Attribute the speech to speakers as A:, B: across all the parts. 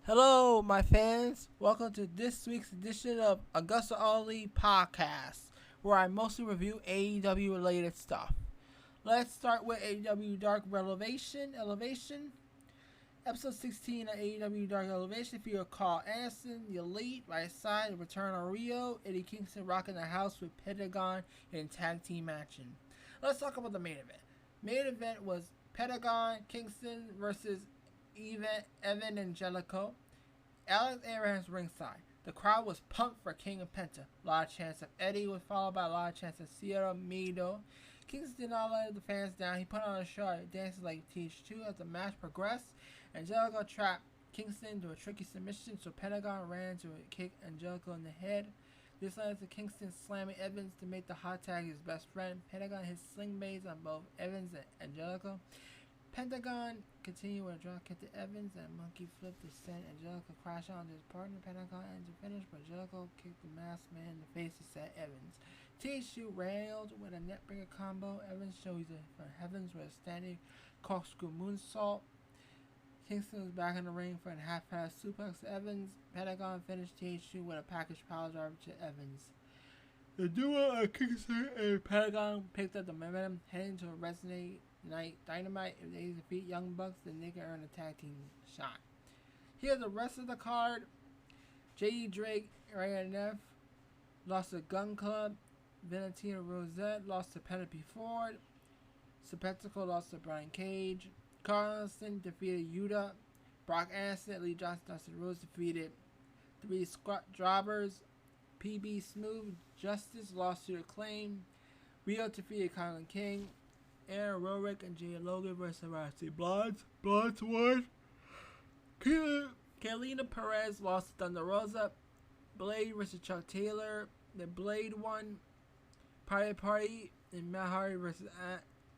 A: Hello, my fans. Welcome to this week's edition of AgostoAllElite podcast, where I mostly review AEW related stuff. Let's start with AEW Dark Elevation. Episode 16 of AEW Dark Elevation featured Carl Anderson, the Elite, right side, the return of Rio, Eddie Kingston rocking the house with Pentagon in tag team action. Let's talk about the main event. Main event was Pentagon, Kingston versus Evan and Jellicoe. Alex Abrahams ringside. The crowd was pumped for King and Penta. A lot of chants of Eddie was followed by a lot of chants of Sierra Miro. Kingston did not let the fans down. He put on a show at dances like TH2 as the match progressed. Angelico trapped Kingston into a tricky submission, so Pentagon ran to kick Angelico in the head. This led to Kingston slamming Evans to make the hot tag his best friend. Pentagon hit sling baits on both Evans and Angelico. Pentagon continued with a drop kick to Evans and monkey flip to send Angelico crash onto his partner. Pentagon ends the finish, but Angelico kicked the masked man in the face to set Evans. THU railed with a netbringer combo. Evans shows it from Heavens with a standing corkscrew moonsault. Kingston was back in the ring for a half-pass suplex to Evans. Pentagon finished THU with a package power driver to Evans. The duo of Kingston and Pentagon picked up the momentum, heading to a Resonate Night Dynamite. If they defeat Young Bucks, then they can earn a tag team shot. Here's the rest of the card. J.D. Drake, Ryan Neff lost to Gun Club. Valentina Rosette lost to Penelope Ford. Spectacle lost to Brian Cage. Carlson defeated Yuta. Brock Anderson, Lee Johnson, Dustin Rose defeated three squat jobbers. PB Smooth Justice lost to Acclaim. Rio defeated Colin King. Aaron Rorick and Jay Logan versus Rusty Bloods won. Carolina Perez lost to Thunder Rosa. Blade versus Chuck Taylor. The Blade won. Private Party and Matt Hardy versus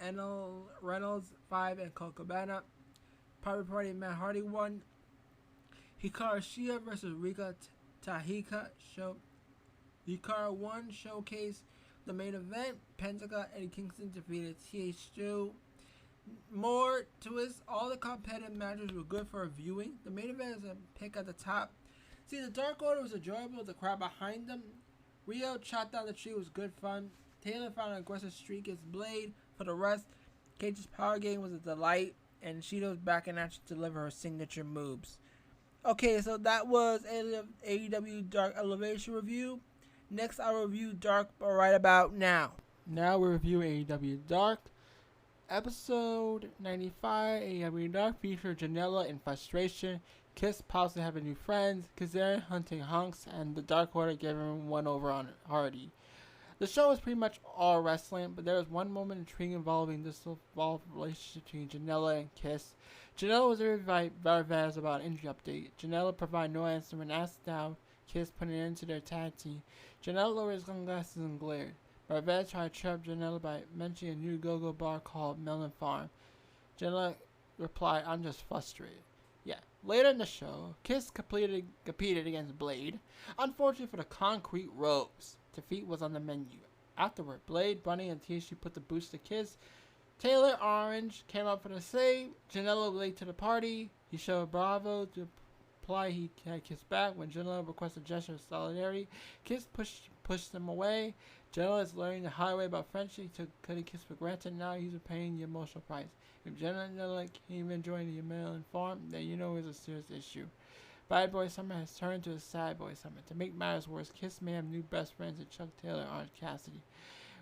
A: Anil Reynolds 5 and Colt Cabana. Private Party and Matt Hardy won. Hikaru Shida versus Rika Tahika show. Hikaru won showcase. The main event, Pentagon and Kingston defeated TH2. More twist, all the competitive matches were good for viewing. The main event is a pick at the top. See, the Dark Order was enjoyable, the crowd behind them. Rio shot down the tree was good fun. Taylor found an aggressive streak against Blade. For the rest, Cage's power game was a delight, and Shido's back in action to deliver her signature moves. Okay, so that was AEW Dark Elevation review. Next, I'll review Dark right about now. Now we review AEW Dark. Episode 95, AEW Dark featured Janela in frustration, Kiss possibly having new friends, Kazarian hunting Hunks, and the Dark Order giving one over on Hardy. The show was pretty much all wrestling, but there was one moment intrigue involving this evolved relationship between Janela and Kiss. Janela was very Varvaz about an injury update. Janela provided no answer when asked down. Kiss putting it into their tag team. Janela lowered his sunglasses and glared. Varvaz tried to trap Janela by mentioning a new go-go bar called Melon Farm. Janela replied, "I'm just frustrated." Yeah. Later in the show, Kiss competed against Blade. Unfortunately for the Concrete Rose, defeat was on the menu. Afterward, Blade, Bunny, and THC put the boost to Kiss. Taylor Orange came up for the save. Janela was late to the party. He showed Bravo to imply he had Kiss back. When Janela requested a gesture of solidarity, Kiss pushed him away. Janela is learning the hard way about friendship. He took cutting Kiss for granted. Now he's paying the emotional price. If Janela can't even join the Melon Farm, then you know it's a serious issue. Bad Boy Summer has turned to a Sad Boy Summer. To make matters worse, Kiss may have new best friends in Chuck Taylor and Orange Cassidy.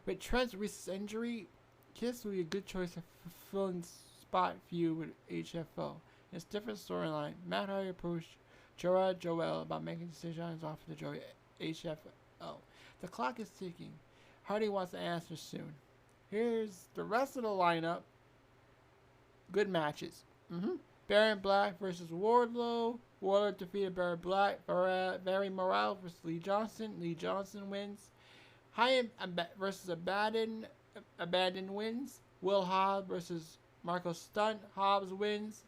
A: With Trent's recent injury, Kiss would be a good choice for filling spot feud with HFO. In a different storyline, Matt Hardy approached Joel about making decisions off the Joey HFO. The clock is ticking. Hardy wants to answer soon. Here's the rest of the lineup. Good matches. Baron Black versus Wardlow. Wardlow defeated Baron Black. Barry Morale versus Lee Johnson. Lee Johnson wins. Hyatt versus Abaddon wins. Will Hobbs versus Marco Stunt. Hobbs wins.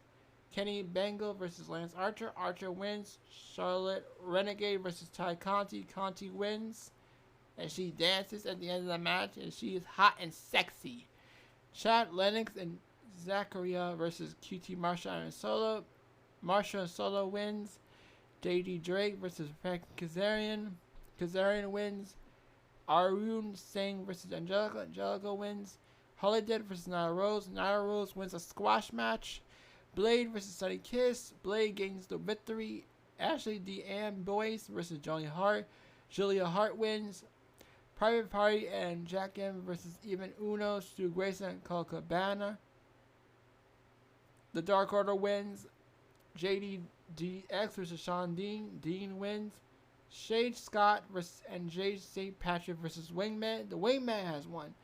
A: Kenny Bengal versus Lance Archer. Archer wins. Charlotte Renegade versus Ty Conti. Conti wins. And she dances at the end of the match, and she is hot and sexy. Chad Lennox and Zachariah versus QT Marshall and Solo. Marshall Solo wins. JD Drake versus Frank Kazarian. Kazarian wins. Arun Singh versus Angelica. Angelica wins. Holiday versus Nyla Rose. Nyla Rose wins a squash match. Blade versus Sunny Kiss. Blade gains the victory. Ashley Deanne Boyce versus Julia Hart. Julia Hart wins. Private Party and Jack M versus Even Uno. Stu Grayson and Cole Cabana. The Dark Order wins. JDDX versus Sean Dean. Dean wins. Shade Scott versus and Jade St. Patrick versus Wingman. The Wingman has won.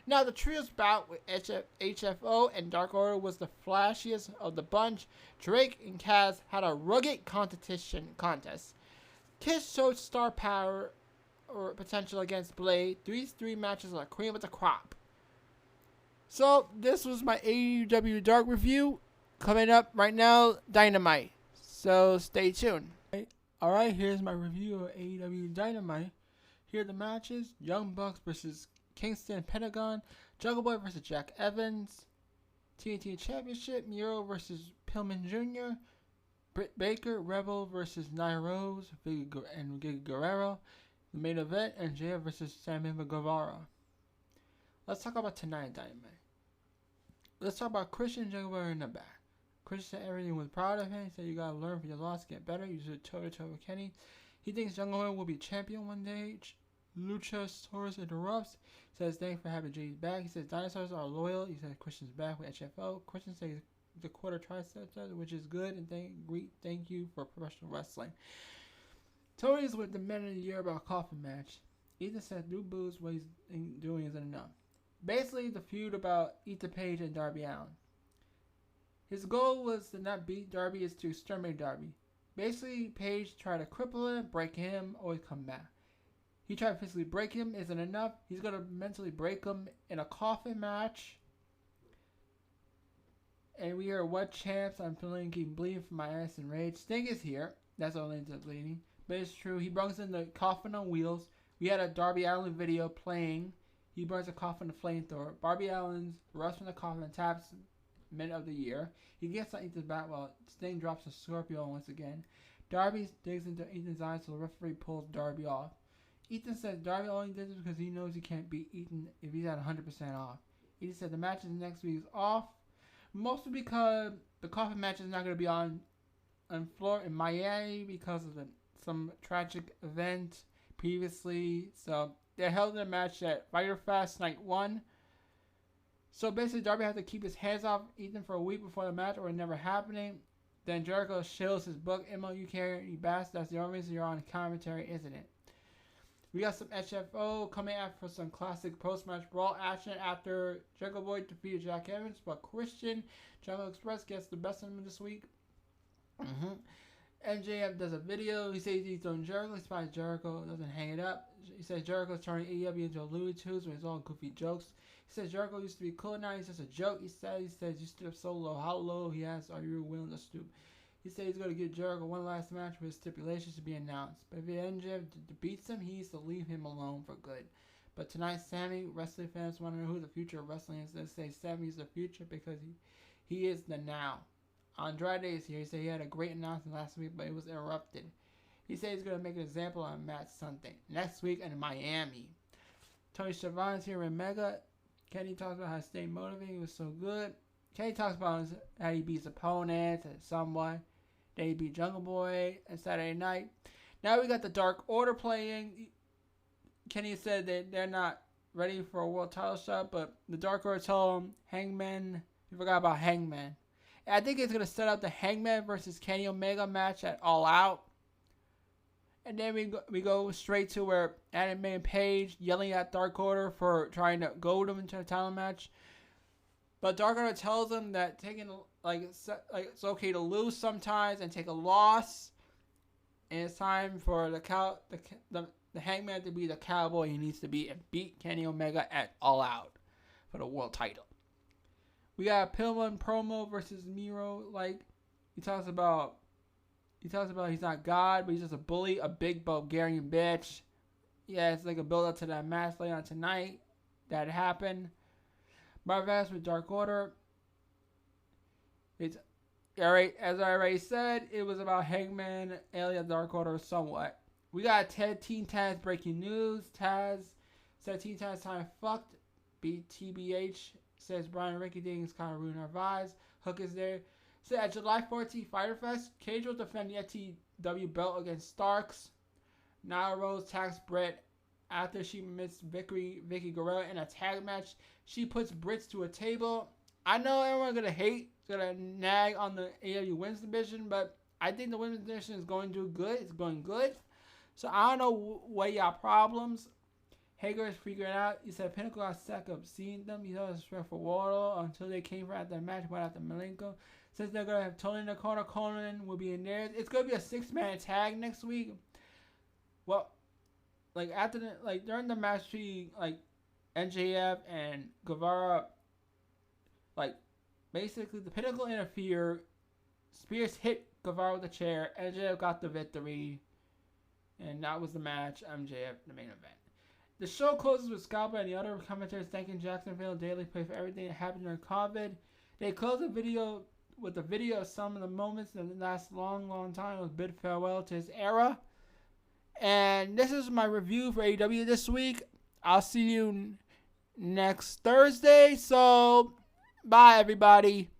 A: Now the trios bout with HFO and Dark Order was the flashiest of the bunch. Drake and Kaz had a rugged contest. Kiss showed star power or potential against Blade. These three matches are cream of the crop. So this was my AEW Dark review. Coming up right now, Dynamite. So stay tuned. Alright, here's my review of AEW Dynamite. Here are the matches. Young Bucks versus Kingston Pentagon. Jungle Boy versus Jack Evans. TNT Championship. Miro versus Pillman Jr. Britt Baker. Rebel versus Nia Rose and Guevara. The main event. And JF versus Sammy Guevara. Let's talk about tonight Dynamite. Let's talk about Christian Jungle Boy in the back. Christian said everything was proud of him. He said you gotta learn from your loss, get better. You should toe-to-toe with Kenny. He thinks Jungle Boy will be champion one day. Luchasaurus interrupts. He says thanks for having Jay's back. He says dinosaurs are loyal. He says Christian's back with HFO. Christian says the quarter triceps, which is good, and thank you for professional wrestling. Tony's with the Men of the Year about a coffin match. Ethan says new booze, what he's doing isn't enough. Basically, the feud about Ethan Page and Darby Allin. His goal was to not beat Darby, is to exterminate Darby. Basically, Page tried to cripple him, break him, always come back. He tried to physically break him, isn't enough. He's going to mentally break him in a coffin match. And we hear what champs, I'm feeling keep bleeding from my ass and rage. Sting is here. That's all into bleeding. But it's true. He brings in the coffin on wheels. We had a Darby Allin video playing. He burns a coffin to flamethrower. Darby Allin's runs from the coffin and taps Men of the Year. He gets on Ethan's back while Sting drops a Scorpio once again. Darby digs into Ethan's eyes so the referee pulls Darby off. Ethan says Darby only did this because he knows he can't beat Ethan if he's at 100% off. Ethan said the match is next week is off, mostly because the coffin match is not going to be on floor in Miami because of some tragic event previously. So they held their match at Fyter Fest Night 1. So basically, Darby had to keep his hands off Ethan for a week before the match, or it never happening. Then Jericho shows his book, MLU Carrier, you bastard. That's the only reason you're on commentary, isn't it? We got some HFO coming after some classic post-match brawl action after Jungle Boy defeated Jack Evans, but Christian Jungle Express gets the best of him this week. MJF does a video. He says he's throwing Jericho. He spots Jericho, doesn't hang it up. He says Jericho's turning AEW into a Looney Tunes when it's all goofy jokes. He says Jericho used to be cool, now he's just a joke. He says you stood up so low. How low he has, are you willing to stoop? He said he's going to give Jericho one last match with stipulations to be announced. But if MJF beats him, he needs to leave him alone for good. But tonight, Sammy, wrestling fans want to know who the future of wrestling is. They say Sammy's the future because he is the now. Andrade is here. He said he had a great announcement last week, but it was interrupted. He said he's going to make an example on Matt Sunday next week in Miami. Tony Schiavone's here in Mega. Kenny talks about how staying motivated, he was so good. Kenny talks about how he beats opponents and somewhat. Then he beat Jungle Boy on Saturday night. Now we got the Dark Order playing. Kenny said that they're not ready for a world title shot, but the Dark Order told him Hangman. You forgot about Hangman. And I think it's going to set up the Hangman versus Kenny Omega match at All Out. And then we go straight to where Adam and Page yelling at Dark Order for trying to goad him into a title match. But Dark Order tells him that it's okay to lose sometimes and take a loss. And it's time for the Hangman to be the cowboy he needs to be and beat Kenny Omega at All Out for the world title. We got a Pillman promo versus Miro. He talks about he's not God, but he's just a bully, a big Bulgarian bitch. Yeah, it's like a build up to that match later on tonight that happened. Marvez with Dark Order. Alright, as I already said, it was about Hangman, Alien Dark Order somewhat. We got Teen Taz breaking news. Taz said Teen Taz time fucked. BTBH says Brian and Ricky Dings kind of ruined our vibes. Hook is there. So at July 14th Fyter Fest, Cage will defend the FTW belt against Starks. Nyla Rose tags Brett after she missed Vicky Guevara in a tag match. She puts Brits to a table. I know everyone's going to hate, going to nag on the AEW Women's Division, but I think the Women's Division is going to do good. It's going good. So I don't know what y'all problems. Hager is figuring out. He said Pinnacle got sick of seeing them. He thought it was respect for Wardlow until they came for after the match, but after Malenko. Since they're going to have Tony in the corner, Conan will be in there. It's going to be a 6-man tag next week. Well, like after the, like during the match, like NJF and Guevara, like basically the Pinnacle interfered. Spears hit Guevara with a chair. NJF got the victory, and that was the match. MJF the main event. The show closes with Scalper and the other commentators thanking Jacksonville Daily Play for everything that happened during COVID. They close the video with a video of some of the moments that last long time with bid farewell to his era. And this is my review for AEW this week. I'll see you next Thursday. So, bye everybody.